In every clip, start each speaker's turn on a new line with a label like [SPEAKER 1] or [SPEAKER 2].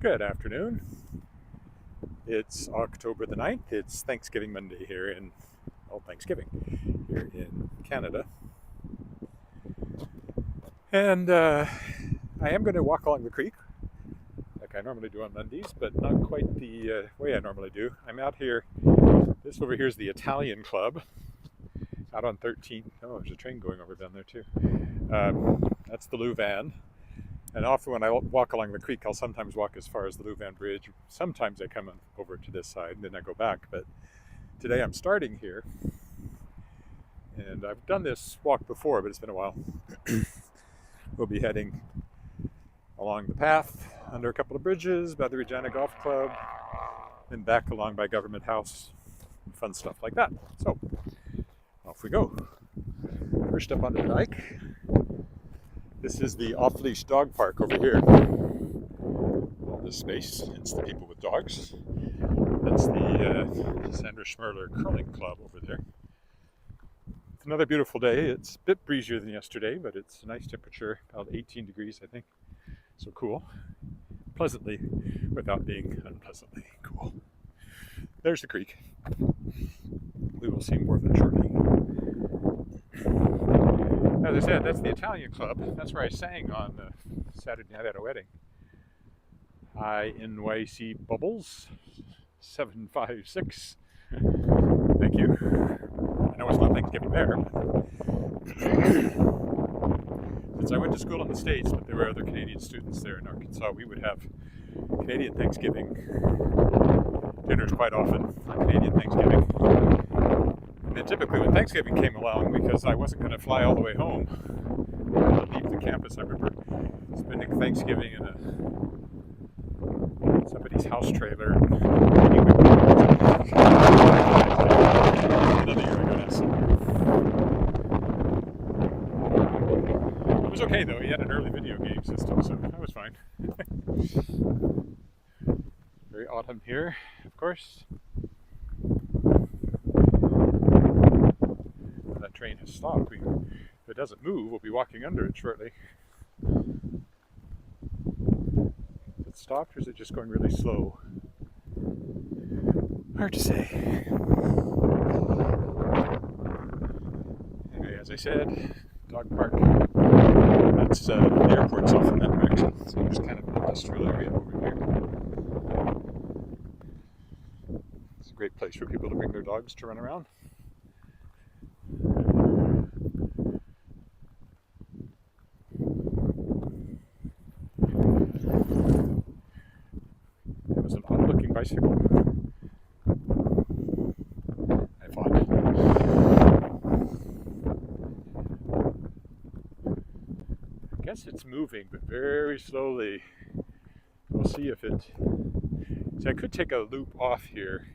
[SPEAKER 1] Good afternoon. It's October the 9th. It's Thanksgiving Monday here in, Thanksgiving here in Canada. And I am going to walk along the creek like I normally do on Mondays, but not quite the way I normally do. I'm out here. This over here is the Italian Club out on 13th. Oh, there's a train going over down there too. That's the Louvain. And often when I walk along the creek, I'll sometimes walk as far as the Louvain Bridge. Sometimes I come over to this side and then I go back. But today I'm starting here. And I've done this walk before, but it's been a while. We'll be heading along the path, under a couple of bridges, by the Regina Golf Club, and back along by Government House, and fun stuff like that. So, off we go. First up onto the dike. This is the off-leash dog park over here. All this space, it's the people with dogs. That's the Sandra Schmerler Curling Club over there. It's another beautiful day. It's a bit breezier than yesterday, but it's a nice temperature, about 18 degrees, I think. So cool. Pleasantly, without being unpleasantly cool. There's the creek. We will see more of it shortly. As I said, that's the Italian Club. That's where I sang on Saturday night at a wedding. INYC Bubbles 756. Thank you. I know it's not Thanksgiving there. Since I went to school in the States, but there were other Canadian students there in Arkansas, we would have Canadian Thanksgiving dinners quite often on Canadian Thanksgiving. And then typically when Thanksgiving came along, because I wasn't going to fly all the way home, leave the campus, I remember spending Thanksgiving in somebody's house trailer. Another year I got asked somewhere. It was okay though, he had an early video game system, so that was fine. Very autumn here, of course. That train has stopped. If it doesn't move, we'll be walking under it shortly. Is it stopped or is it just going really slow? Hard to say. Anyway, as I said, dog park. That's the airport's off in that direction, so there's kind of an industrial area over here. It's a great place for people to bring their dogs to run around. That was an odd-looking bicycle. I thought. I guess it's moving, but very slowly. We'll see if it... See, I could take a loop off here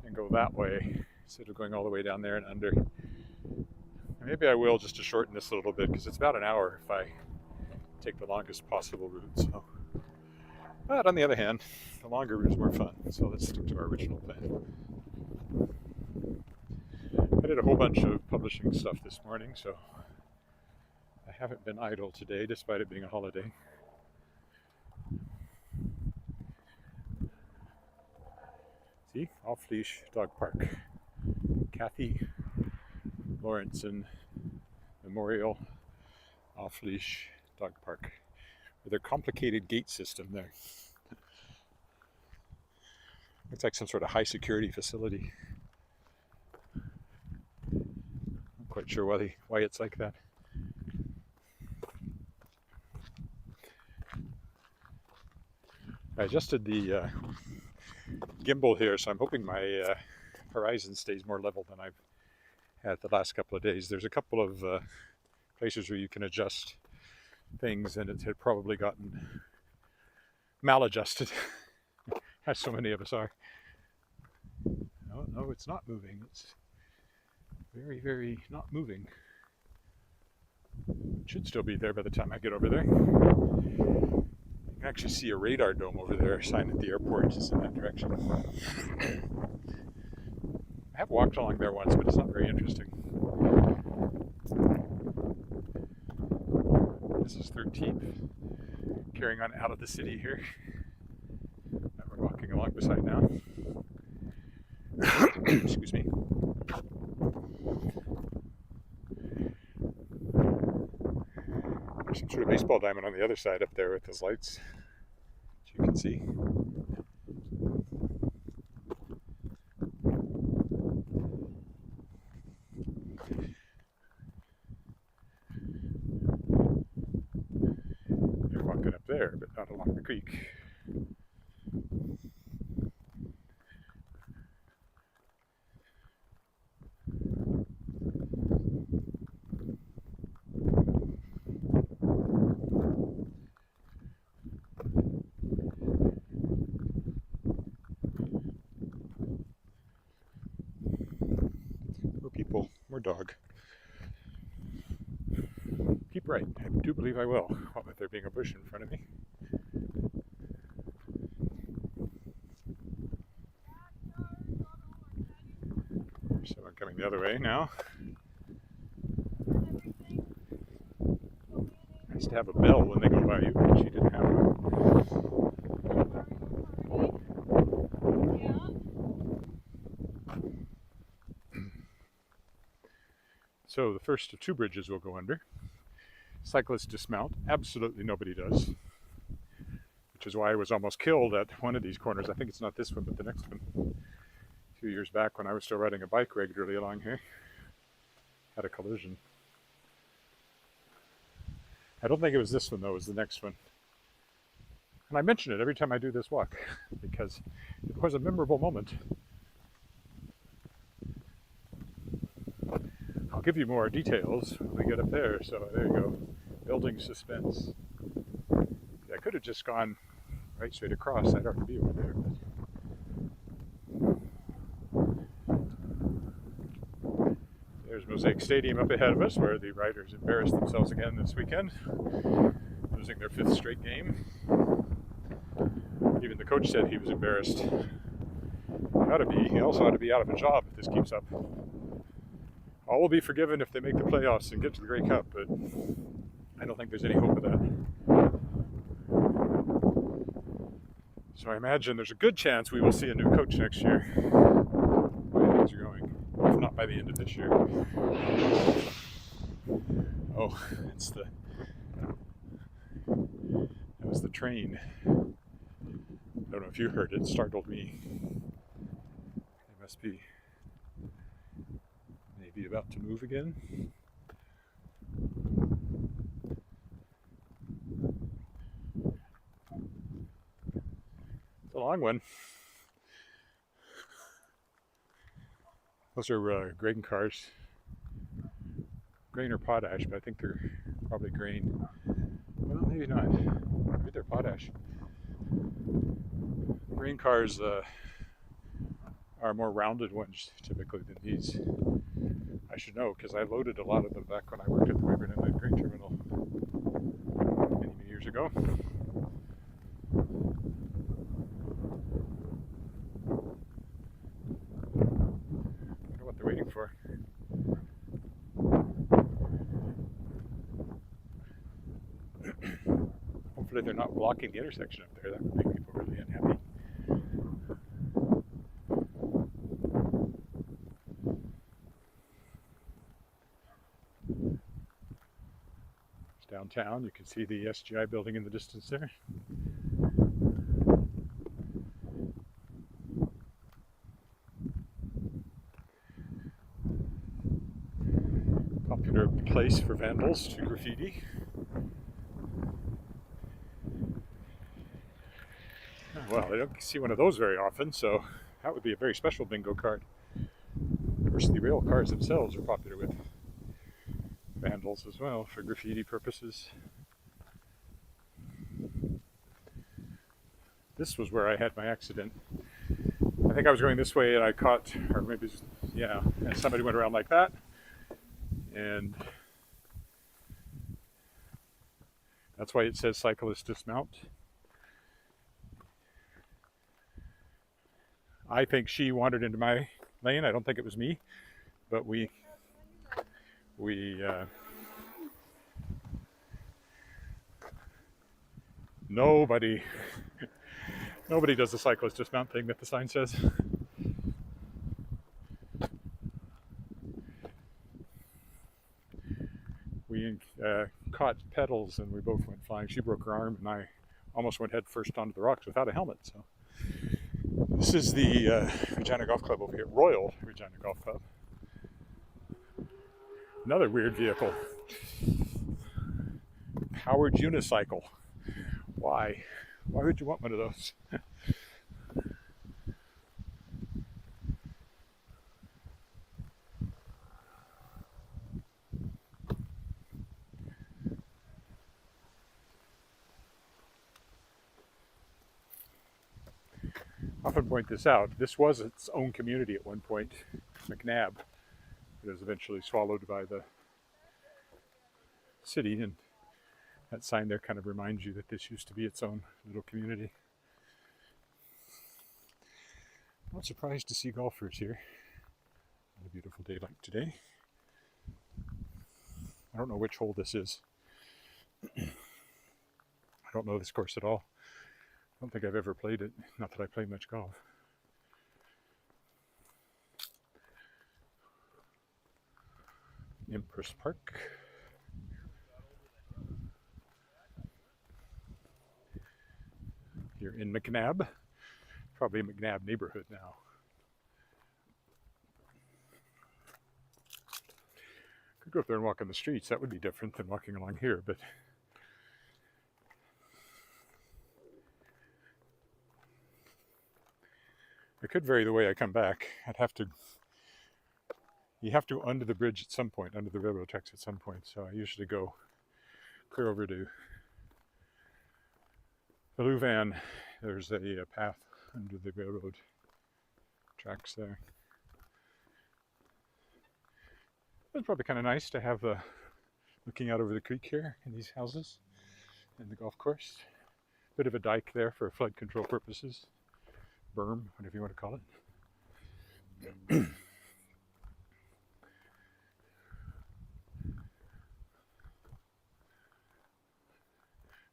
[SPEAKER 1] and go that way instead of going all the way down there and under. Maybe I will, just to shorten this a little bit, because it's about an hour if I take the longest possible route. So, but on the other hand, the longer route is more fun. So let's stick to our original plan. I did a whole bunch of publishing stuff this morning, so I haven't been idle today, despite it being a holiday. See, off-leash dog park. Kathy Lawrenson Memorial Off-Leash Dog Park with their complicated gate system there. Looks like some sort of high security facility. Not quite sure why it's like that. I adjusted the gimbal here, so I'm hoping my horizon stays more level than I've had the last couple of days. There's a couple of places where you can adjust things, and it had probably gotten maladjusted, as so many of us are. No, it's not moving. It's very, very not moving. It should still be there by the time I get over there. You can actually see a radar dome over there, a sign at the airport is in that direction. I have walked along there once, but it's not very interesting. This is 13th, carrying on out of the city here. side now. Excuse me. There's some sort of baseball diamond on the other side up there with those lights, as you can see. They're walking up there, but not along the creek. More people, more dog. Keep right. I do believe I will. What with there being a bush in front of me. There's someone coming the other way now. Nice to have a bell when they go by you, but she didn't have one. So the first of two bridges will go under. Cyclists dismount. Absolutely nobody does. Which is why I was almost killed at one of these corners. I think it's not this one, but the next one. A few years back when I was still riding a bike regularly along here. Had a collision. I don't think it was this one though, it was the next one. And I mention it every time I do this walk because it was a memorable moment. I'll give you more details when we get up there, so there you go. Building suspense. I could have just gone right straight across, I'd already be over there. But there's Mosaic Stadium up ahead of us, where the riders embarrassed themselves again this weekend, losing their 5th straight game. Even the coach said he was embarrassed. He also ought to be out of a job if this keeps up. All will be forgiven if they make the playoffs and get to the Grey Cup, but I don't think there's any hope of that. So I imagine there's a good chance we will see a new coach next year. The way things are going, if not by the end of this year. Oh, that was the train. I don't know if you heard it, it startled me. It must be maybe about to move again. It's a long one. Those are grain cars. Grain or potash, but I think they're probably grain. Well, maybe not. Maybe they're potash. Grain cars are more rounded ones typically than these. I should know because I loaded a lot of them back when I worked at the River Inland Grain Terminal many years ago. I wonder what they're waiting for. Hopefully they're not blocking the intersection up there. That would make people really unhappy. It's downtown. You can see the SGI building in the distance there. Popular place for vandals to graffiti. Well, I don't see one of those very often, so that would be a very special bingo card. Of course, the rail cars themselves are popular with vandals as well for graffiti purposes. This was where I had my accident. I think I was going this way and I caught, or maybe, yeah, and somebody went around like that. And that's why it says cyclists dismount. I think she wandered into my lane. I don't think it was me, but Nobody does the cyclist dismount thing that the sign says. We caught pedals and we both went flying. She broke her arm and I almost went head first onto the rocks without a helmet. So this is the Regina Golf Club over here, Royal Regina Golf Club. Another weird vehicle. Powered unicycle. Why? Why would you want one of those? I often point this out. This was its own community at one point, McNabb. It was eventually swallowed by the city, and that sign there kind of reminds you that this used to be its own little community. I'm not surprised to see golfers here on a beautiful day like today. I don't know which hole this is. I don't know this course at all. I don't think I've ever played it, not that I play much golf. Empress Park. Here in McNabb, probably a McNabb neighborhood now. Could go up there and walk on the streets. That would be different than walking along here, but I could vary the way I come back. You have to under the bridge at some point, under the railroad tracks at some point. So I usually go clear over to the Louvain. There's a path under the railroad tracks there. It's probably kind of nice to have looking out over the creek here in these houses and the golf course. Bit of a dike there for flood control purposes. Berm, whatever you want to call it. In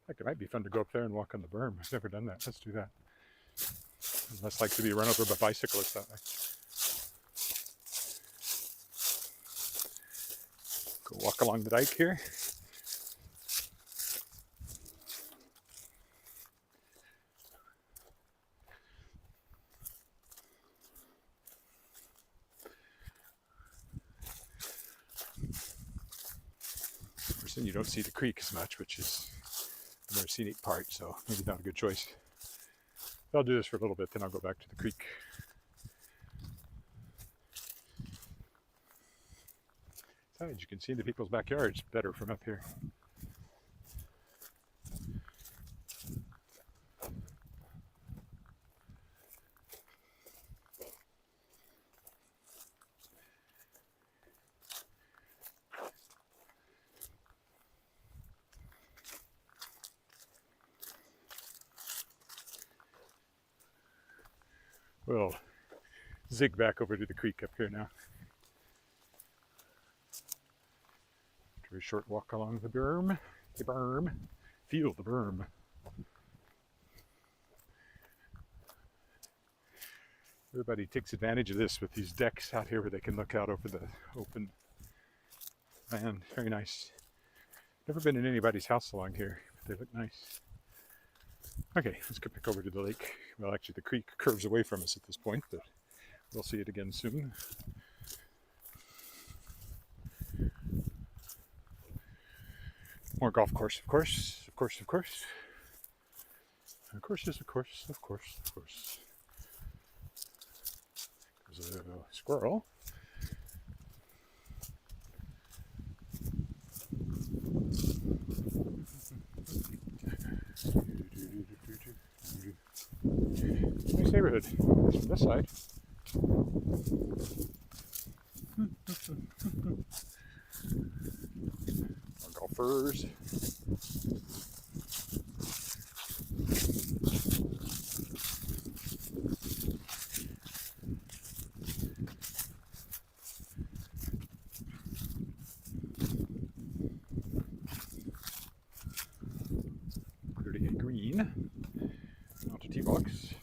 [SPEAKER 1] fact, it might be fun to go up there and walk on the berm. I've never done that. Let's do that. I'd less like to be run over by bicyclists that way. Go walk along the dike here. Of course, then you don't see the creek as much, which is the more scenic part, so maybe not a good choice. I'll do this for a little bit, then I'll go back to the creek. Besides, you can see the people's backyards better from up here. We'll zig back over to the creek up here now. After a short walk along the berm. Feel the berm. Everybody takes advantage of this with these decks out here where they can look out over the open land. Very nice. Never been in anybody's house along here, but they look nice. Okay, let's go back over to the lake. Well, actually the creek curves away from us at this point, but we'll see it again soon. More golf course, of course, of course, of course. Of course, of course, of course, of course. There's a squirrel. Nice neighborhood. From this side. More golfers. Pretty green. Not tee box.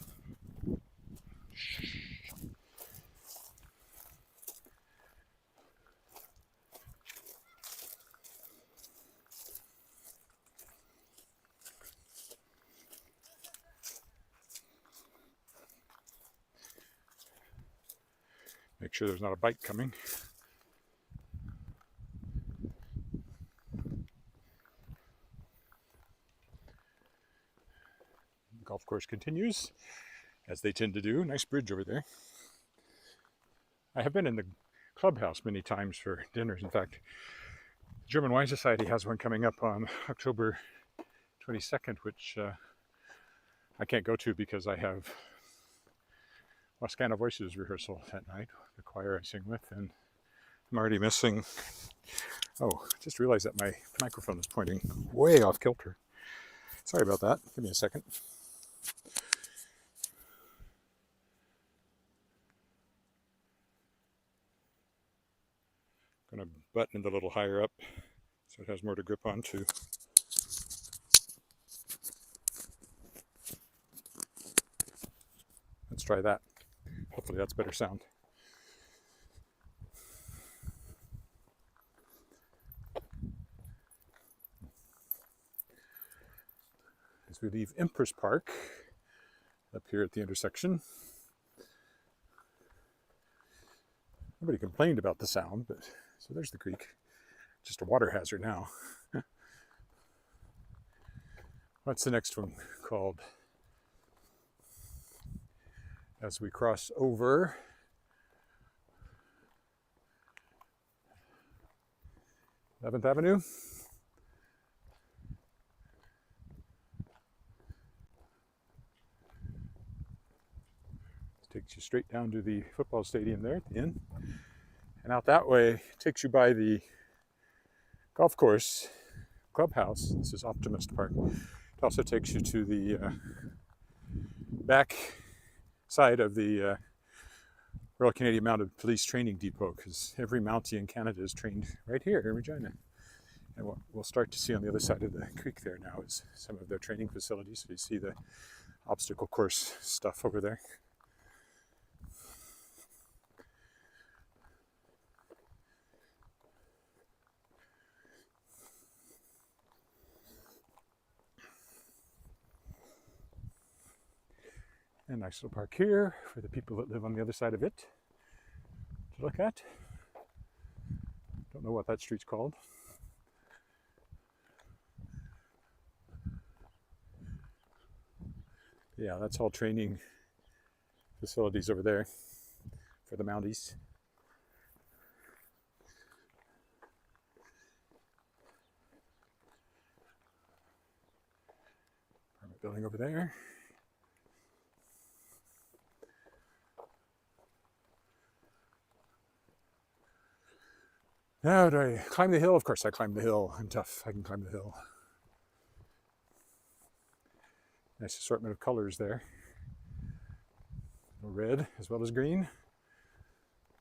[SPEAKER 1] Make sure there's not a bike coming. The golf course continues, as they tend to do. Nice bridge over there. I have been in the clubhouse many times for dinners. In fact, the German Wine Society has one coming up on October 22nd, which I can't go to because I have Wascana Voices rehearsal that night, the choir I sing with, and I'm already missing. Oh, just realized that my microphone is pointing way off kilter. Sorry about that. Give me a second. I'm going to button it a little higher up so it has more to grip onto. Let's try that. Hopefully that's better sound. As we leave Empress Park up here at the intersection. Nobody complained about the sound, but so there's the creek. Just a water hazard now. What's the next one called? As we cross over Eleventh Avenue. Takes you straight down to the football stadium there at the end. And out that way takes you by the golf course clubhouse. This is Optimist Park. It also takes you to the back side of the Royal Canadian Mounted Police Training Depot, because every Mountie in Canada is trained right here in Regina. And what we'll start to see on the other side of the creek there now is some of their training facilities. So you see the obstacle course stuff over there. A nice little park here for the people that live on the other side of it to look at. Don't know what that street's called. Yeah, that's all training facilities over there for the Mounties. Apartment building over there. Now, do I climb the hill? Of course I climb the hill. I'm tough. I can climb the hill. Nice assortment of colors there. Red as well as green.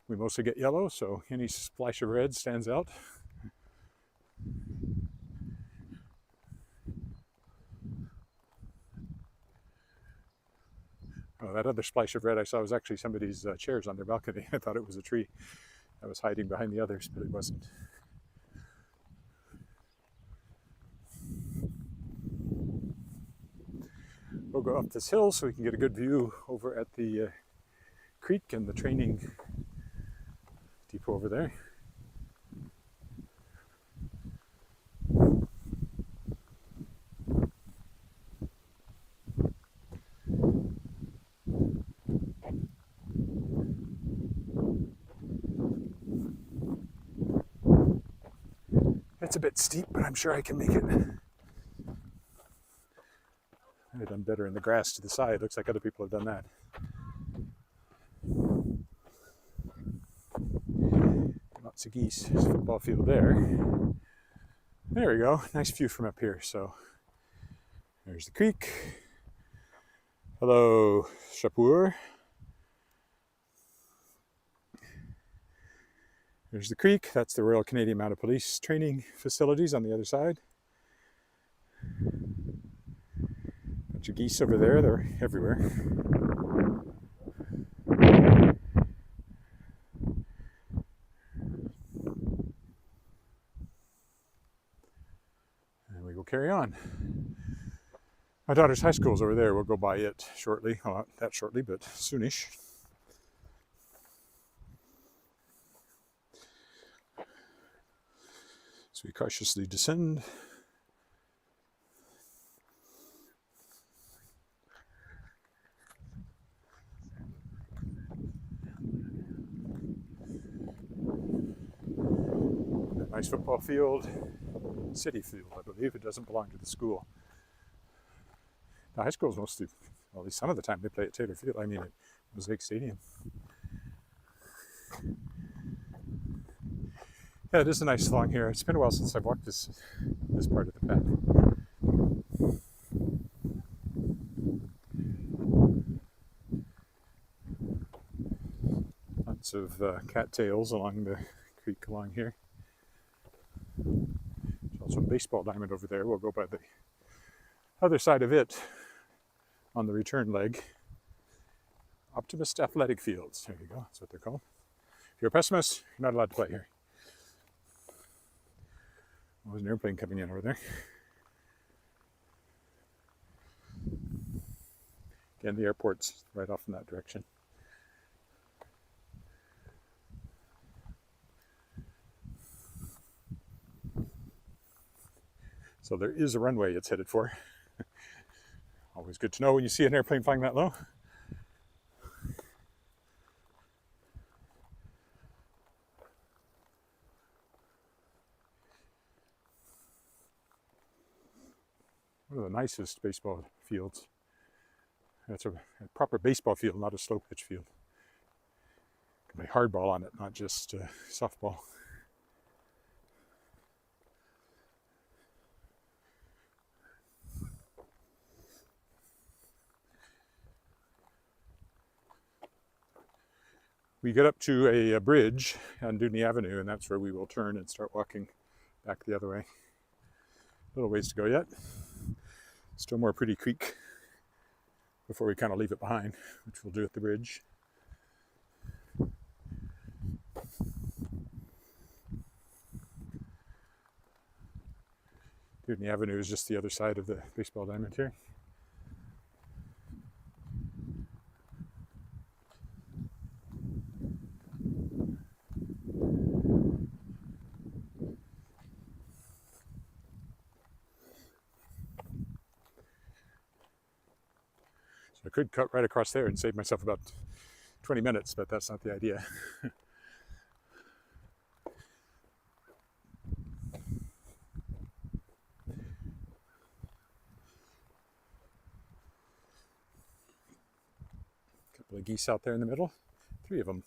[SPEAKER 1] We mostly get yellow, so any splash of red stands out. Oh, that other splash of red I saw was actually somebody's chairs on their balcony. I thought it was a tree that was hiding behind the others, but it wasn't. We'll go up this hill so we can get a good view over at the creek and the training depot over there. It's a bit steep, but I'm sure I can make it. I've done better in the grass to the side. Looks like other people have done that. Lots of geese. There's a football field there. There we go. Nice view from up here. So there's the creek. Hello, Chapur. There's the creek. That's the Royal Canadian Mounted Police training facilities on the other side. bunch of geese over there. They're everywhere. And we will carry on. My daughter's high school is over there. We'll go by it shortly. Well, not that shortly, but soonish. So we cautiously descend. A nice football field, city field, I believe. It doesn't belong to the school. The high school is mostly, well, at least some of the time, they play at Taylor Field. I mean, at Mosaic Stadium. Yeah, it is a nice along here. It's been a while since I've walked this part of the path. Lots of cattails along the creek along here. There's also a baseball diamond over there. We'll go by the other side of it on the return leg. Optimist Athletic Fields. There you go. That's what they're called. If you're a pessimist, you're not allowed to play here. Oh, there's an airplane coming in over there. Again, the airport's right off in that direction. So there is a runway it's headed for. Always good to know when you see an airplane flying that low. One of the nicest baseball fields. That's a proper baseball field, not a slow pitch field. You can play hardball on it, not just softball. We get up to a bridge on Dewdney Avenue, and that's where we will turn and start walking back the other way. A little ways to go yet. Still more Pretty Creek before we kind of leave it behind, which we'll do at the bridge. Dewdney Avenue is just the other side of the baseball diamond here. I could cut right across there and save myself about 20 minutes, but that's not the idea. A couple of geese out there in the middle, 3 of them.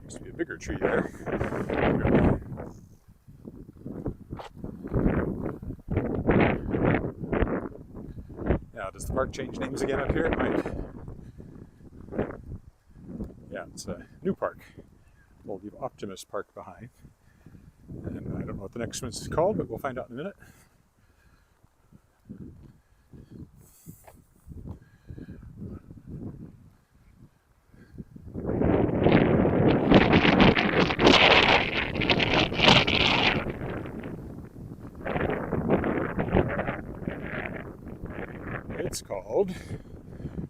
[SPEAKER 1] Used to be a bigger tree there. Now, does the park change names again up here? It might. Yeah, it's a new park. We'll leave Optimist Park behind. And I don't know what the next one's called, but we'll find out in a minute. It's called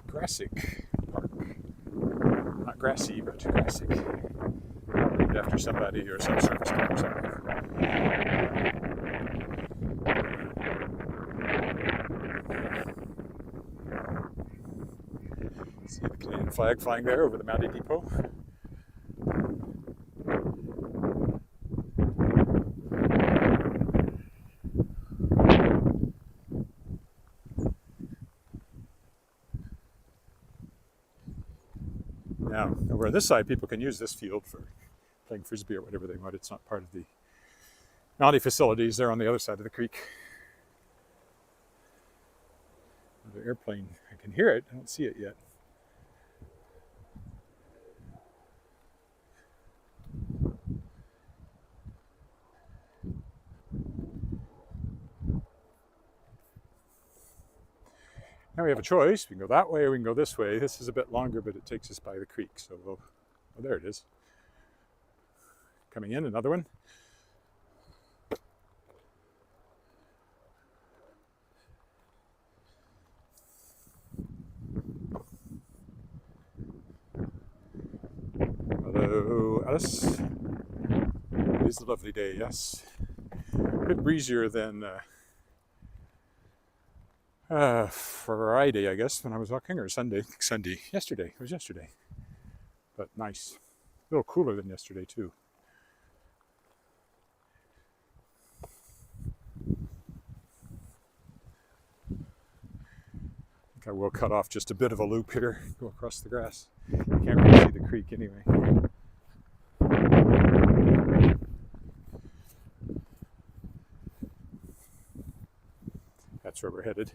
[SPEAKER 1] Grassic Park. Not grassy, but Grassic. Named after somebody or some service dog or something. See the Canadian flag flying there over the Mountie Depot. Now, over on this side, people can use this field for playing frisbee or whatever they want. It's not part of the Mountie facilities. They're on the other side of the creek. The airplane, I can hear it. I don't see it yet. Now we have a choice. We can go that way or we can go this way. This is a bit longer, but it takes us by the creek. So we'll, oh, there it is. Coming in, another one. Hello, Alice. It is a lovely day, yes. A bit breezier than Friday, I guess, when I was walking, or Sunday. Yesterday. It was yesterday. But nice. A little cooler than yesterday, too. I think I will cut off just a bit of a loop here, go across the grass. You can't really see the creek anyway. That's where we're headed.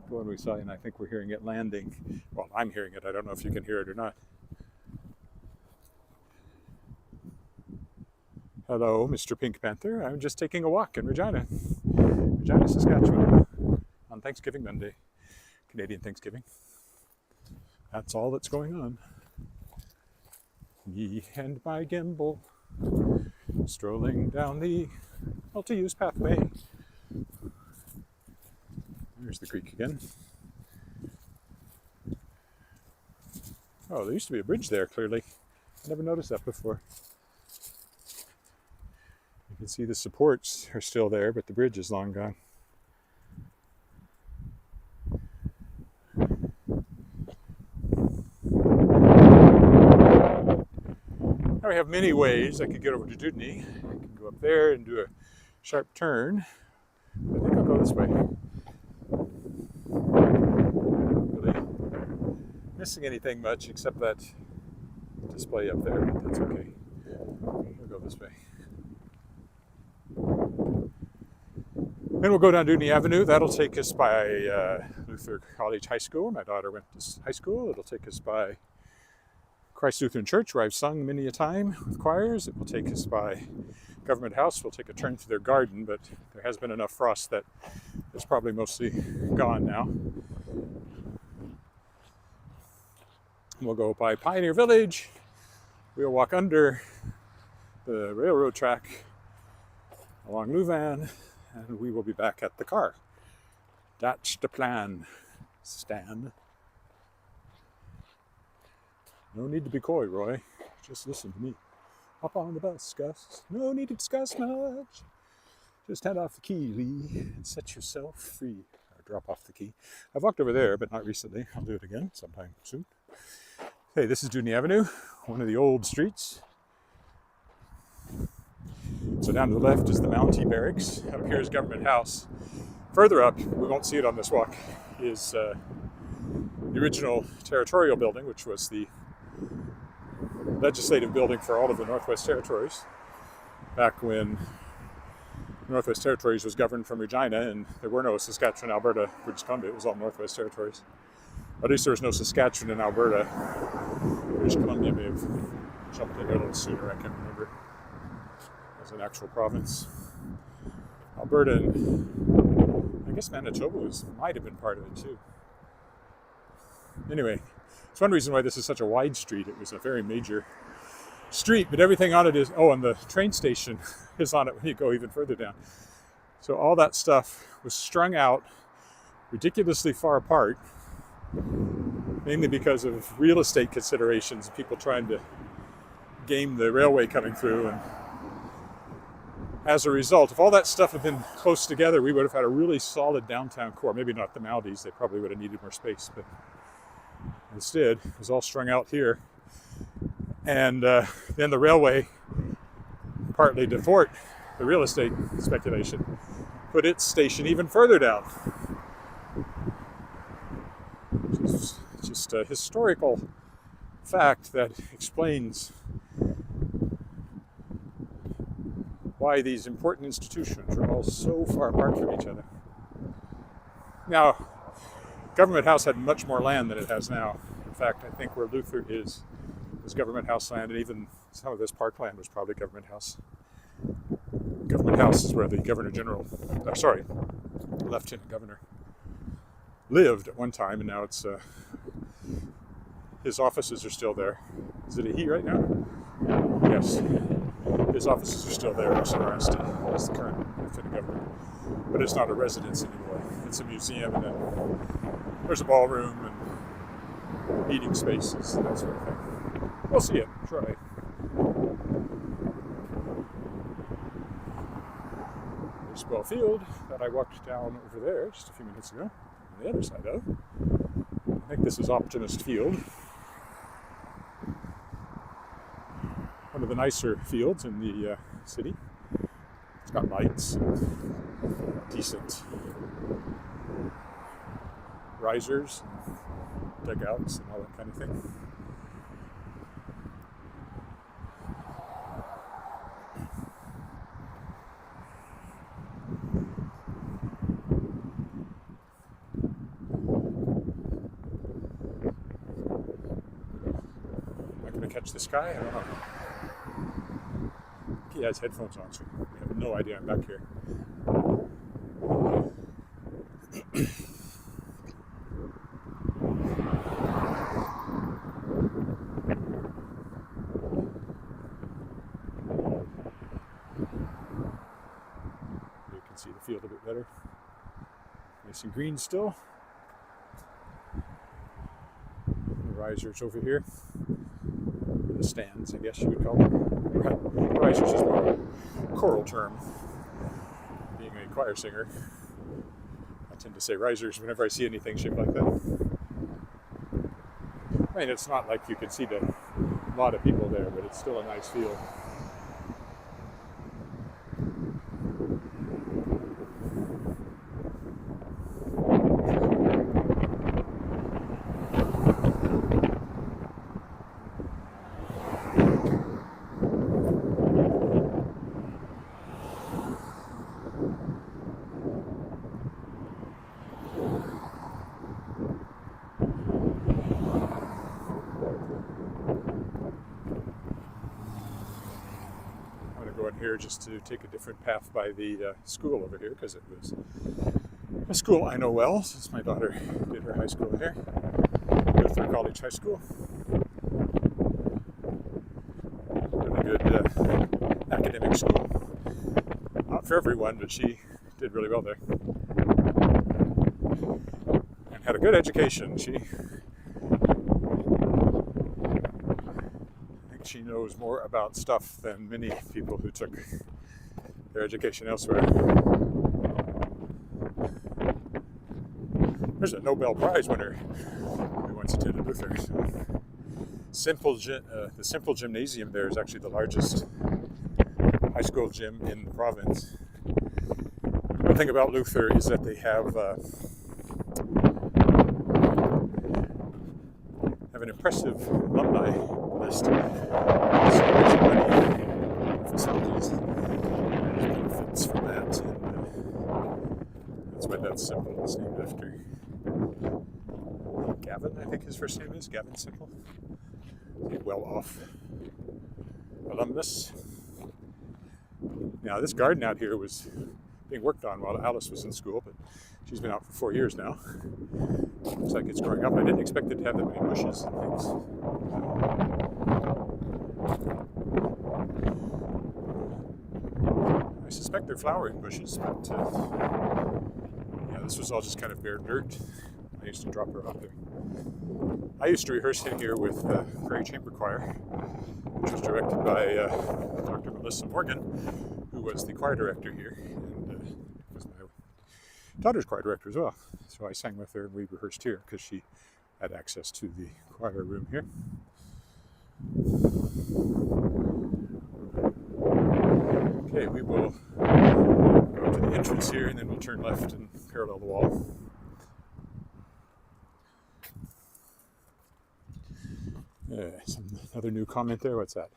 [SPEAKER 1] The one we saw, and I think we're hearing it landing. Well, I'm hearing it. I don't know if you can hear it or not. Hello, Mr. Pink Panther. I'm just taking a walk in Regina, Saskatchewan, on Thanksgiving Monday, Canadian Thanksgiving. That's all that's going on. Me and my gimbal, strolling down the multi-use pathway. There's the creek again. Oh, there used to be a bridge there, clearly. I never noticed that before. You can see the supports are still there, but the bridge is long gone. Now we have many ways I could get over to Dudney. I can go up there and do a sharp turn. I think I'll go this way. Really missing anything much except that display up there, but that's okay. We'll go this way. Then we'll go down Dudney Avenue. That'll take us by Luther College High School. My daughter went to high school. It'll take us by Christ Lutheran Church, where I've sung many a time with choirs. It will take us by Government House. We'll take a turn through their garden, but there has been enough frost that it's probably mostly gone now. We'll go by Pioneer Village. We'll walk under the railroad track along Louvain, and we will be back at the car. That's the plan, Stan. No need to be coy, Roy. Just listen to me. Hop on the bus, Gus. No need to discuss much. Just hand off the key, Lee, and set yourself free. Or drop off the key. I've walked over there, but not recently. I'll do it again sometime soon. Okay, this is Dudney Avenue, one of the old streets. So down to the left is the Mountie Barracks. Up here is Government House. Further up, we won't see it on this walk, is the original territorial building, which was the legislative building for all of the Northwest Territories, back when Northwest Territories was governed from Regina, and there were no Saskatchewan, Alberta, British Columbia. It was all Northwest Territories. At least there was no Saskatchewan and Alberta. British Columbia may have jumped in there a little sooner, I can't remember, as an actual province. Alberta and I guess Manitoba might have been part of it too. Anyway, it's one reason why this is such a wide street. It was a very major street, but everything on it is, oh, and the train station is on it when you go even further down. So all that stuff was strung out ridiculously far apart, mainly because of real estate considerations, people trying to game the railway coming through. And as a result, if all that stuff had been close together, we would have had a really solid downtown core. Maybe not the Maldives, they probably would have needed more space, but instead, it was all strung out here. And then the railway, partly to thwart the real estate speculation, put its station even further down. Which is just a historical fact that explains why these important institutions are all so far apart from each other. Now, Government House had much more land than it has now. In fact, I think where Luther is Government House land, and even some of this parkland was probably Government Parliament House is where the Governor General, Lieutenant Governor, lived at one time, and now it's his offices are still there. Is it a he right now? Yes. His offices are still there. Mr. Armstead is the current Lieutenant Governor. But it's not a residence anymore. It's a museum, and then there's a ballroom and eating spaces and that sort of thing. We'll see it. Try. Baseball field that I walked down over there just a few minutes ago, on the other side of. I think this is Optimist Field. One of the nicer fields in the city. It's got lights and decent risers and dugouts and all that kind of thing. Am I going to catch this guy? I don't know. He has headphones on, so we have no idea I'm back here. You can see the field a bit better. Nice and green still. The risers over here. The stands, I guess you would call them. Risers is more of a choral term. Being a choir singer, I tend to say risers whenever I see anything shaped like that. I mean, it's not like you can see a lot of people there, but it's still a nice field. Here just to take a different path by the school over here, because it was a school I know well since my daughter did her high school here, Luther College High School. Really good academic school. Not for everyone, but she did really well there and had a good education. She knows more about stuff than many people who took their education elsewhere. There's a Nobel Prize winner who once attended Luther. The Simple Gymnasium there is actually the largest high school gym in the province. One thing about Luther is that they have an impressive alumni list. So raising money, facilities, benefits from that, and that's why that's Simple. It's named after Gavin, I think his first name is Gavin Simple. A well-off alumnus. Now, this garden out here was being worked on while Alice was in school, but she's been out for 4 years now. Looks like it's growing up. I didn't expect it to have that many bushes and things. I suspect they're flowering bushes, but yeah, this was all just kind of bare dirt. I used to drop her off there. I used to rehearse in here with the Prairie Chamber Choir, which was directed by Dr. Melissa Morgan, who was the choir director here, and was my daughter's choir director as well. So I sang with her and we rehearsed here because she had access to the choir room here. Okay, we will go to the entrance here and then we'll turn left and parallel the wall. Another new comment there. What's that?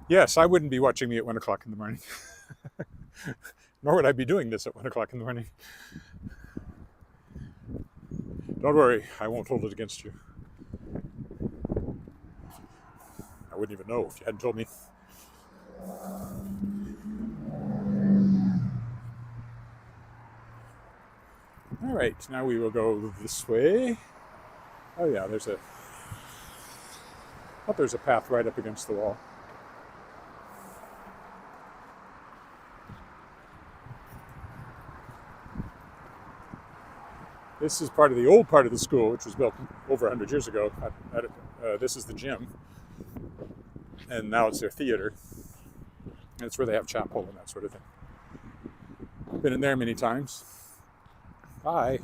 [SPEAKER 1] Yes, I wouldn't be watching me at 1 o'clock in the morning. Nor would I be doing this at 1 o'clock in the morning. Don't worry, I won't hold it against you. I wouldn't even know if you hadn't told me. All right, now we will go this way. Oh yeah, there's a path right up against the wall. This is part of the old part of the school, which was built over 100 years ago. This is the gym, and now it's their theater. And it's where they have chapel and that sort of thing. Been in there many times. Bye.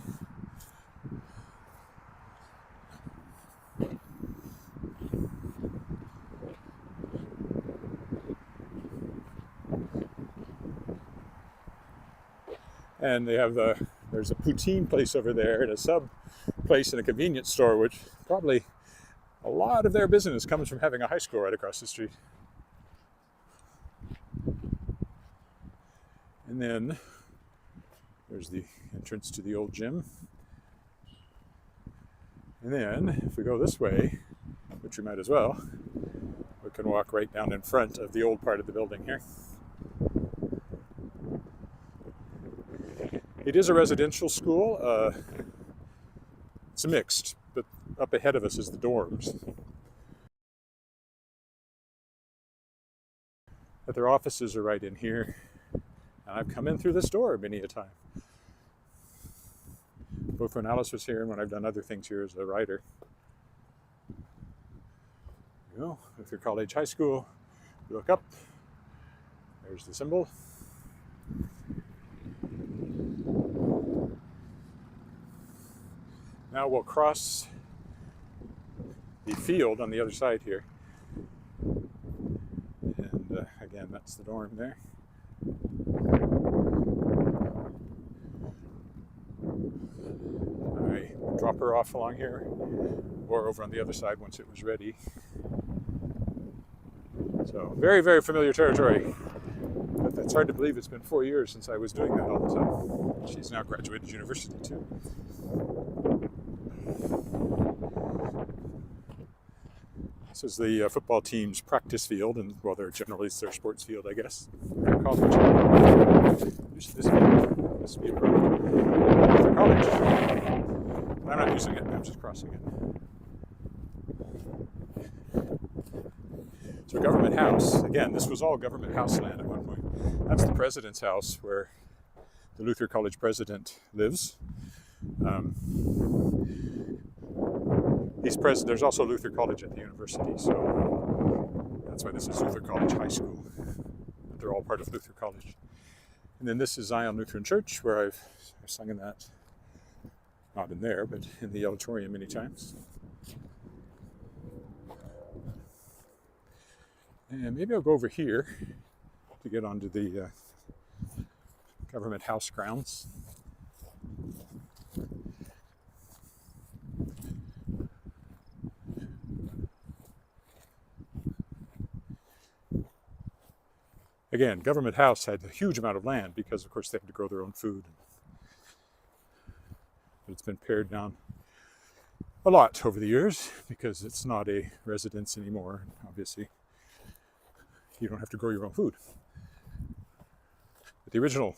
[SPEAKER 1] And they have there's a poutine place over there and a sub place and a convenience store, which probably a lot of their business comes from having a high school right across the street. And then there's the entrance to the old gym. And then if we go this way, which we might as well, we can walk right down in front of the old part of the building here. It is a residential school. It's a mixed, but up ahead of us is the dorms. But their offices are right in here. And I've come in through this door many a time. Both when Alice was here and when I've done other things here as a writer. You know, Luther College High School, you look up, there's the symbol. Now we'll cross the field on the other side here. And again, that's the dorm there. I will drop her off along here or over on the other side once it was ready. So very, very familiar territory. But it's hard to believe it's been 4 years since I was doing that all the time. She's now graduated university too. This is the football team's practice field, and well, generally it's their sports field, I guess. College. Use this field. This would be approved for college. I'm not using it. I'm just crossing it. So Government House. Again, this was all Government House land at one point. That's the president's house where the Luther College president lives. There's also Luther College at the university, so that's why this is Luther College High School. They're all part of Luther College. And then this is Zion Lutheran Church, where I've sung in that, not in there, but in the auditorium many times. And maybe I'll go over here to get onto the Government House grounds. Again, Government House had a huge amount of land because, of course, they had to grow their own food. But it's been pared down a lot over the years because it's not a residence anymore. Obviously, you don't have to grow your own food. But the original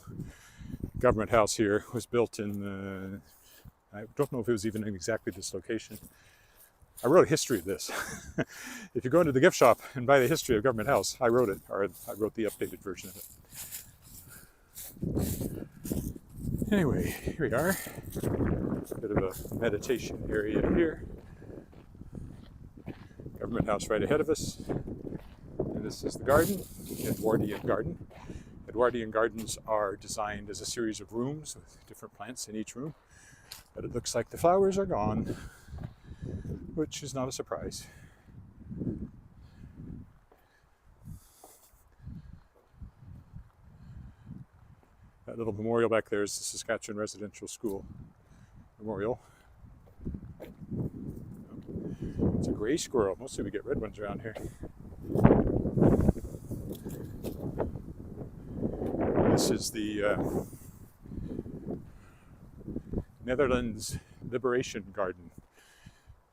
[SPEAKER 1] Government House here was built in, I don't know if it was even in exactly this location. I wrote a history of this. If you go into the gift shop and buy the history of Government House, I wrote it, or I wrote the updated version of it. Anyway, here we are. A bit of a meditation area here. Government House right ahead of us. And this is the garden, Edwardian garden. Edwardian gardens are designed as a series of rooms with different plants in each room. But it looks like the flowers are gone, which is not a surprise. That little memorial back there is the Saskatchewan Residential School Memorial. It's a gray squirrel. Mostly we get red ones around here. This is the Netherlands Liberation Garden.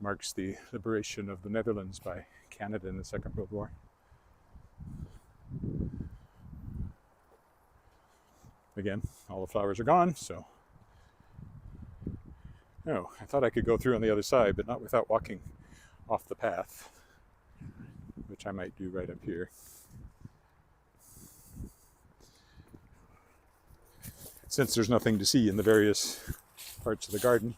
[SPEAKER 1] Marks the liberation of the Netherlands by Canada in the Second World War. Again, all the flowers are gone, so... Oh, I thought I could go through on the other side, but not without walking off the path, which I might do right up here. Since there's nothing to see in the various parts of the garden.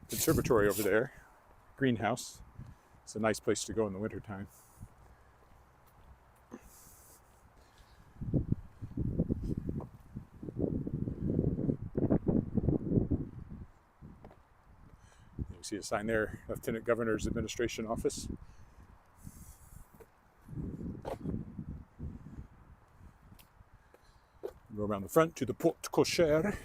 [SPEAKER 1] Conservatory over there, greenhouse. It's a nice place to go in the wintertime. You see a sign there, Lieutenant Governor's Administration Office. Go around the front to the porte cochere.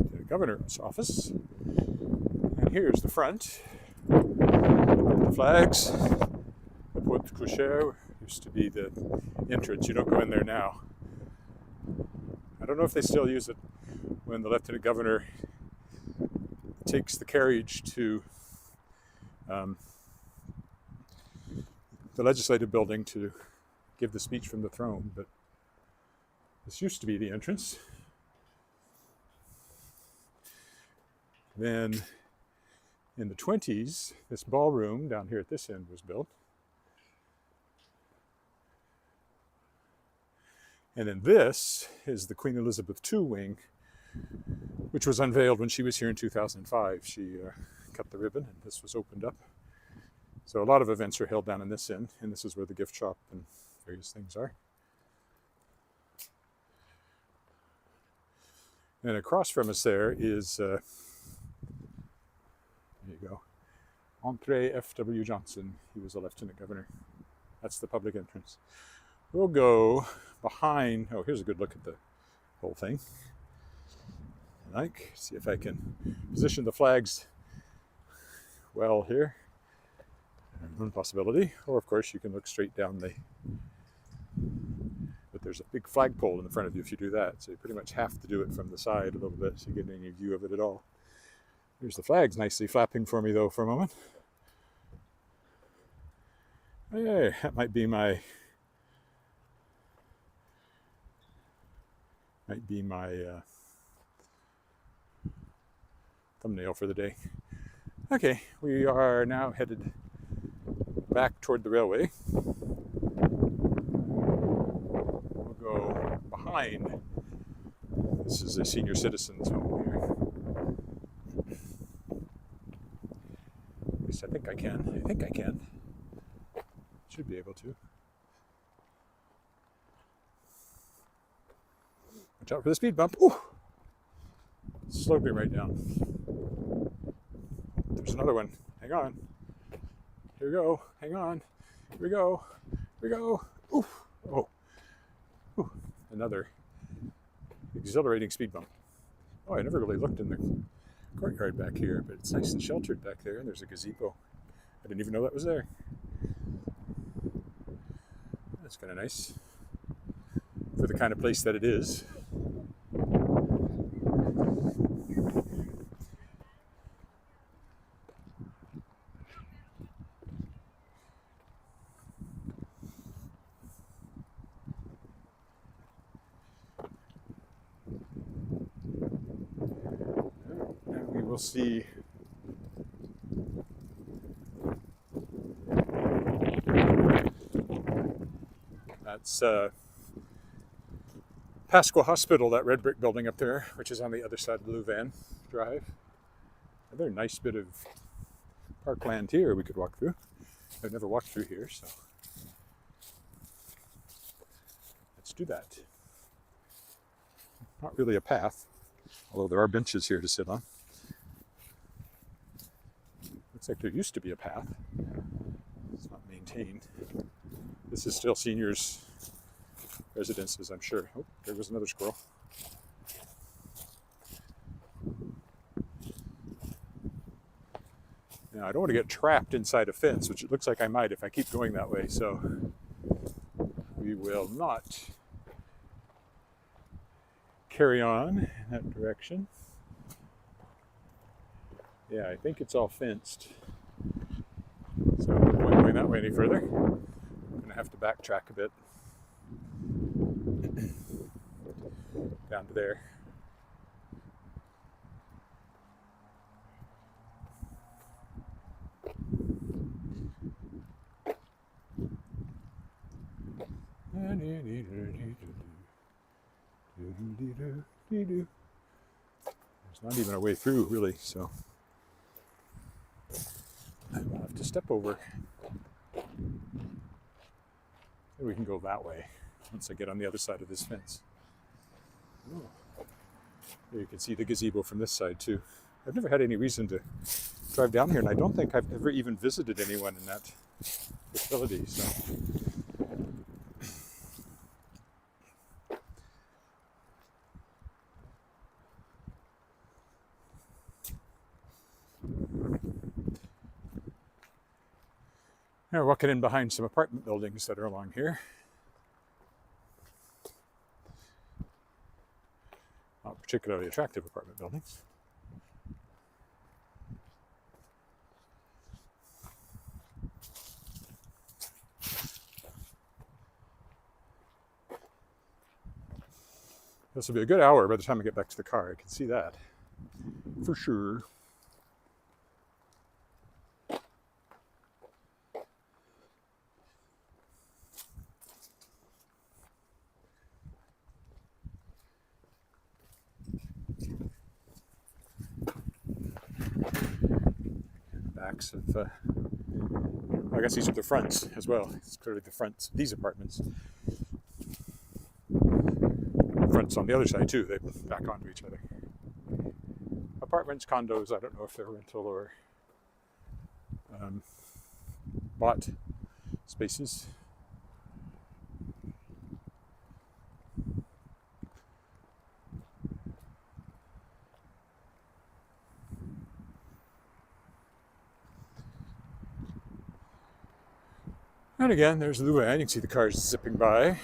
[SPEAKER 1] To the governor's office. And here's the front. The flags. The porte cochere used to be the entrance. You don't go in there now. I don't know if they still use it when the Lieutenant Governor takes the carriage to the legislative building to give the speech from the throne, but this used to be the entrance. Then in the 20s, this ballroom down here at this end was built. And then this is the Queen Elizabeth II wing, which was unveiled when she was here in 2005. She cut the ribbon and this was opened up. So a lot of events are held down in this end, and this is where the gift shop and various things are. And across from us there is, there you go, Andre F.W. Johnson. He was a lieutenant governor. That's the public entrance. We'll go behind, oh, here's a good look at the whole thing. Like, see if I can position the flags well here. One possibility, or of course you can look straight down the, but there's a big flagpole in the front of you if you do that, so you pretty much have to do it from the side a little bit so you get any view of it at all. There's the flags nicely flapping for me though for a moment. Hey, that might be my thumbnail for the day. Okay, we are now headed back toward the railway. We'll go behind. This is a senior citizens home here. At least I think I can. Should be able to. Watch out for the speed bump. Ooh! Slowed me right down. There's another one. Hang on. Here we go. Hang on. Here we go. Here we go. Ooh. Oh. Ooh. Another exhilarating speed bump. Oh, I never really looked in the courtyard back here, but it's nice and sheltered back there, and there's a gazebo. I didn't even know that was there. That's kind of nice for the kind of place that it is. We'll see that's Pasqua Hospital, that red brick building up there, which is on the other side of Louvain Drive. Another nice bit of parkland here we could walk through. I've never walked through here, so let's do that. Not really a path, although there are benches here to sit on. Looks like there used to be a path. It's not maintained. This is still seniors' residences, I'm sure. Oh, there was another squirrel. Now, I don't want to get trapped inside a fence, which it looks like I might if I keep going that way, so we will not carry on in that direction. Yeah, I think it's all fenced. So no point going that way any further. I'm going to have to backtrack a bit down to there. There's not even a way through, really, so I will have to step over. Maybe we can go that way once I get on the other side of this fence. Oh. There you can see the gazebo from this side, too. I've never had any reason to drive down here, and I don't think I've ever even visited anyone in that facility, so... Now we're walking in behind some apartment buildings that are along here. Not particularly attractive apartment buildings. This will be a good hour by the time I get back to the car. I can see that for sure. Backs of, I guess these are the fronts as well. It's clearly the fronts of these apartments. Fronts on the other side too, they back onto each other. Apartments, condos, I don't know if they're rental or bought spaces. And again, there's Luann. You can see the cars zipping by. I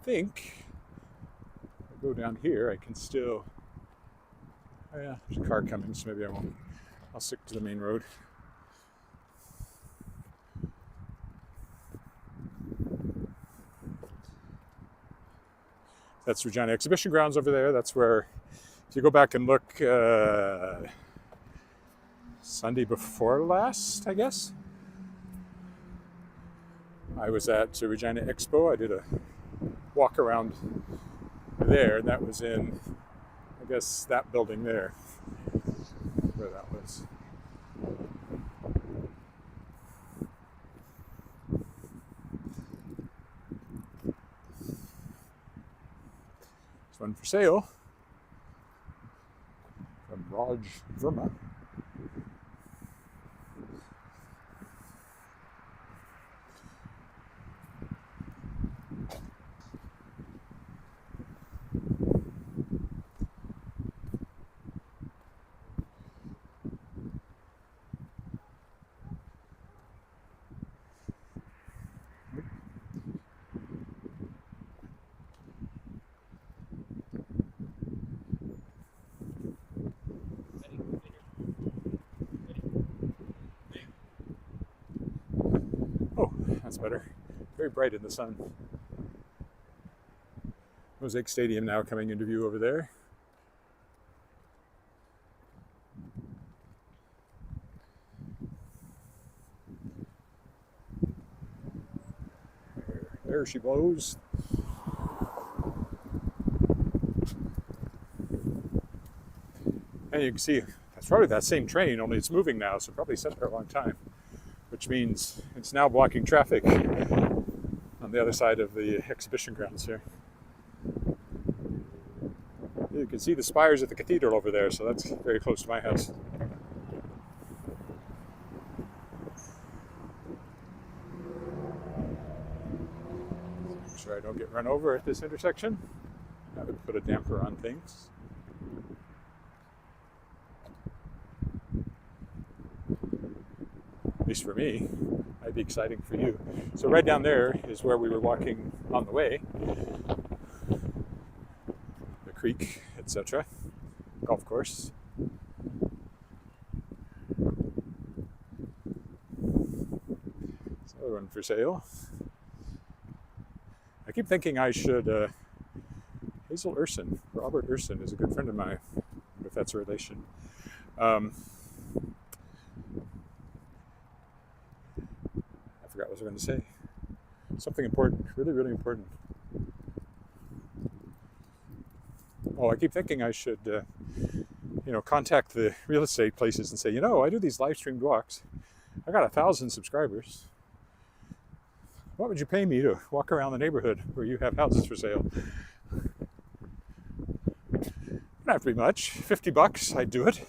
[SPEAKER 1] think if I go down here, I can still... Oh yeah, there's a car coming, so maybe I won't. I'll stick to the main road. That's Regina Exhibition Grounds over there. That's where, if you go back and look... Sunday before last, I guess. I was at Regina Expo. I did a walk around there, and that was in, I guess, that building there, where that was. There's one for sale from Raj Verma. That's better. Very bright in the sun. Mosaic Stadium now coming into view over there. There she blows. And you can see that's probably that same train, only it's moving now, so probably sat there a long time. Which means it's now blocking traffic on the other side of the exhibition grounds here. You can see the spires of the cathedral over there, so that's very close to my house. Make sure I don't get run over at this intersection. That would put a damper on things. least for me. Might be exciting for you. So right down there is where we were walking on the way. The creek, etc. Golf course. So one for sale. I keep thinking I should, Hazel Urson, Robert Urson is a good friend of mine, if that's a relation. I forgot what I was going to say. Something important, really, really important. Oh, I keep thinking I should, contact the real estate places and say, I do these live streamed walks. I got 1,000 subscribers. What would you pay me to walk around the neighborhood where you have houses for sale? Not have to be much. $50, I'd do it.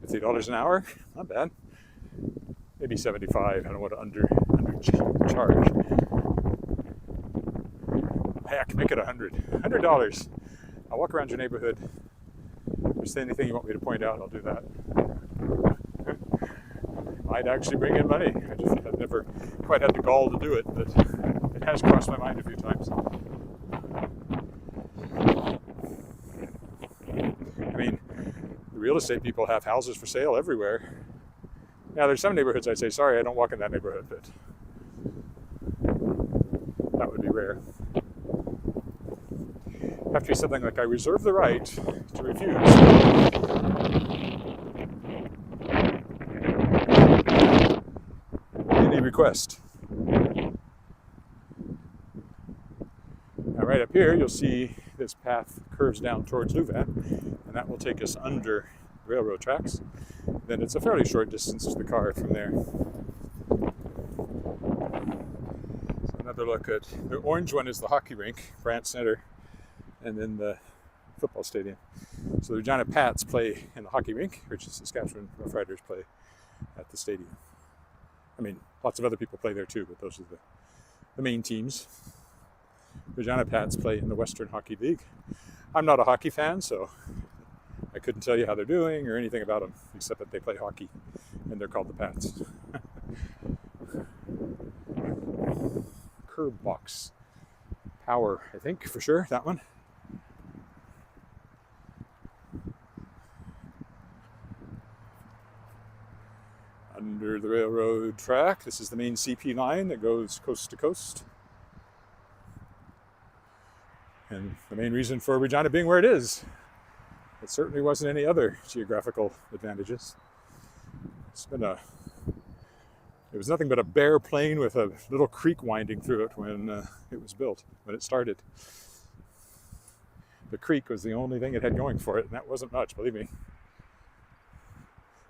[SPEAKER 1] $50 an hour, not bad. Maybe 75. I don't want to undercharge. Heck, make it $100. I'll walk around your neighborhood. If there's anything you want me to point out, I'll do that. Might actually bring in money. I've never quite had the gall to do it, but it has crossed my mind a few times. I mean, the real estate people have houses for sale everywhere. Now, there's some neighborhoods I'd say, sorry, I don't walk in that neighborhood, but that would be rare. Have to be something like I reserve the right to refuse any request. Now, right up here, you'll see this path curves down towards Louvain, and that will take us under railroad tracks. Then it's a fairly short distance to the car from there. So another look at the orange one is the hockey rink, Brant Center, and then the football stadium. So the Regina Pats play in the hockey rink, which the Saskatchewan Rough Riders play at the stadium. I mean, lots of other people play there too, but those are the main teams. Regina Pats play in the Western Hockey League. I'm not a hockey fan, so I couldn't tell you how they're doing or anything about them, except that they play hockey, and they're called the Pats. Curb box. Power, I think, for sure, that one. Under the railroad track, this is the main CP line that goes coast to coast. And the main reason for Regina being where it is, it certainly wasn't any other geographical advantages. It was nothing but a bare plain with a little creek winding through it when it was built, when it started. The creek was the only thing it had going for it, and that wasn't much, believe me.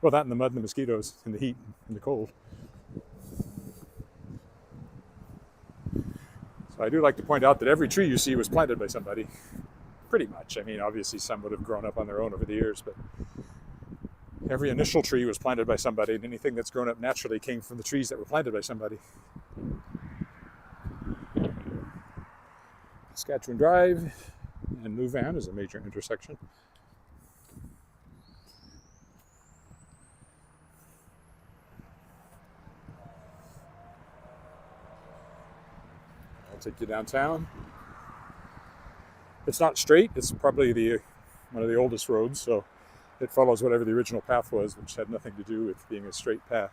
[SPEAKER 1] Well, that and the mud and the mosquitoes and the heat and the cold. So I do like to point out that every tree you see was planted by somebody. Pretty much. I mean, obviously some would have grown up on their own over the years, but every initial tree was planted by somebody, and anything that's grown up naturally came from the trees that were planted by somebody. Saskatchewan Drive and Louvain is a major intersection. I'll take you downtown. It's not straight, it's probably one of the oldest roads, so it follows whatever the original path was, which had nothing to do with being a straight path.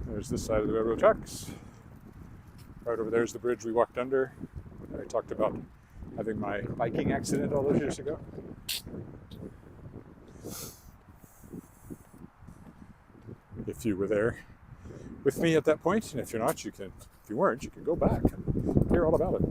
[SPEAKER 1] There's this side of the railroad tracks. Right over there is the bridge we walked under. I talked about having my biking accident all those years ago. If you were there with me at that point, and if you're not, if you weren't, you can go back and hear all about it.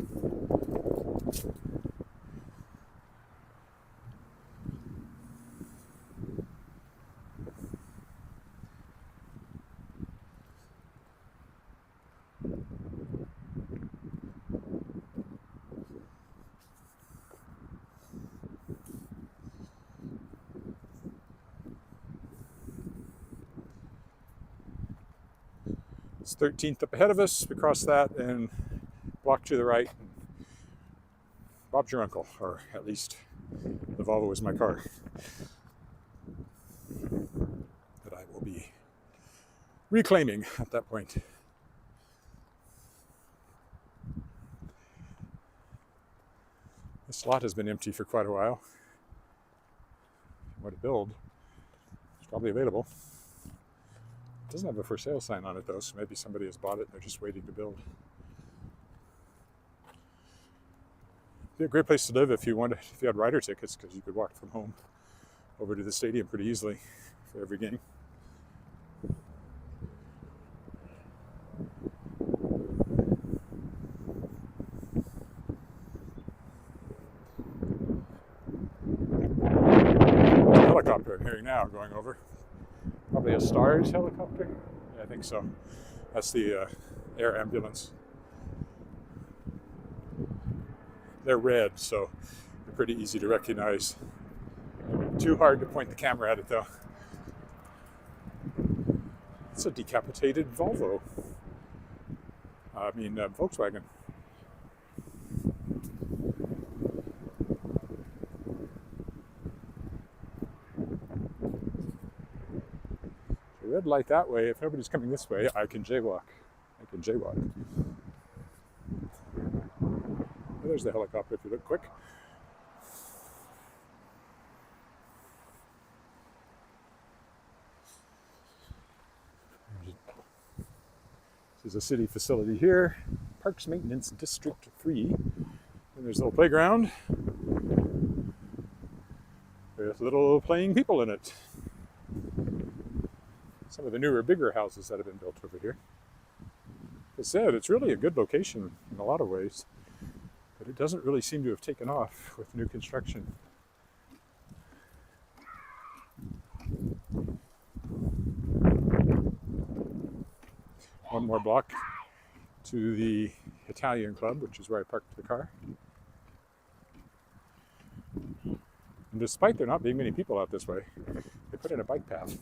[SPEAKER 1] It's 13th up ahead of us. We cross that and block to the right. Bob's your uncle, or at least the Volvo is my car that I will be reclaiming at that point. This lot has been empty for quite a while. If you want to build, it's probably available. It doesn't have a for sale sign on it though, so maybe somebody has bought it and they're just waiting to build. It'd be a great place to live if you had rider tickets, because you could walk from home over to the stadium pretty easily for every game. Helicopter I'm hearing now going over. Probably a Stars helicopter. Yeah, I think so. That's the air ambulance. They're red, so they're pretty easy to recognize. Too hard to point the camera at it though. It's a decapitated Volvo. Volkswagen. Red light that way. If nobody's coming this way, I can jaywalk. There's the helicopter if you look quick. This is a city facility here. Parks Maintenance District 3. And there's a little playground with little playing people in it. Some of the newer, bigger houses that have been built over here. As I said, it's really a good location in a lot of ways, but it doesn't really seem to have taken off with new construction. One more block to the Italian club, which is where I parked the car. And despite there not being many people out this way, they put in a bike path.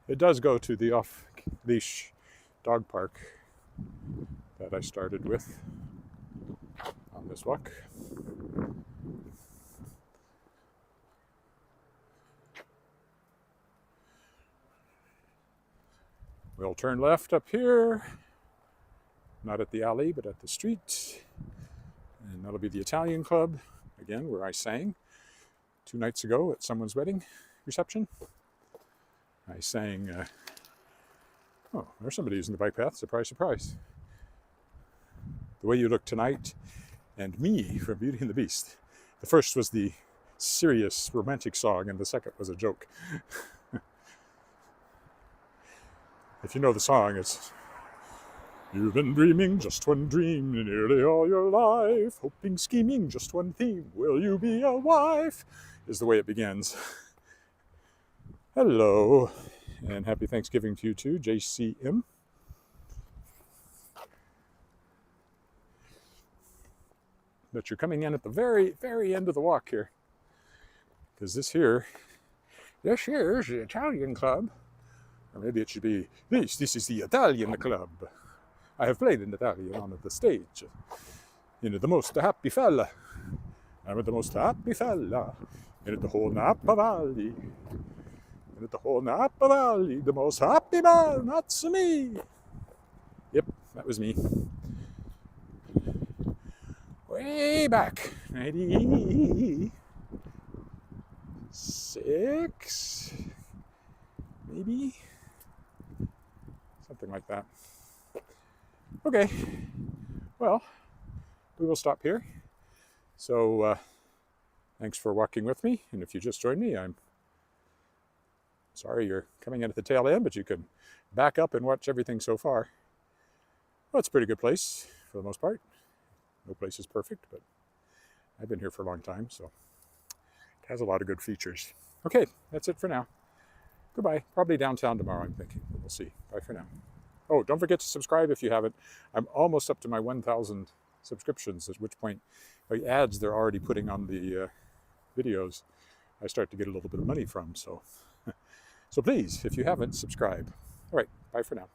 [SPEAKER 1] It does go to the off-leash dog park that I started with on this walk. We'll turn left up here, not at the alley, but at the street. And that'll be the Italian club, again, where I sang 2 nights ago at someone's wedding reception. I sang, oh, there's somebody using the bike path, surprise, surprise. The Way You Look Tonight and Me from Beauty and the Beast. The first was the serious romantic song and the second was a joke. If you know the song, it's you've been dreaming just one dream nearly all your life, hoping, scheming, just one theme, will you be a wife, is the way it begins. Hello, and happy Thanksgiving to you too, JCM. But you're coming in at the very, very end of the walk here, because this here is the Italian club. Or maybe it should be this is the Italian club. I have played in Italian on the stage. The most happy fella. I'm the most happy fella in the whole Napa Valley. In the whole Napa Valley, the most happy man, that's me. Yep, that was me. Way back, 96, maybe? Something like that. Okay, well, we will stop here. So, thanks for walking with me. And if you just joined me, I'm sorry you're coming in at the tail end, but you can back up and watch everything so far. Well, it's a pretty good place for the most part. No place is perfect, but I've been here for a long time, so it has a lot of good features. Okay, that's it for now. Goodbye. Probably downtown tomorrow, I'm thinking. We'll see. Bye for now. Oh, don't forget to subscribe if you haven't. I'm almost up to my 1,000 subscriptions, at which point the ads they're already putting on the videos I start to get a little bit of money from. So, so please, if you haven't, subscribe. All right, bye for now.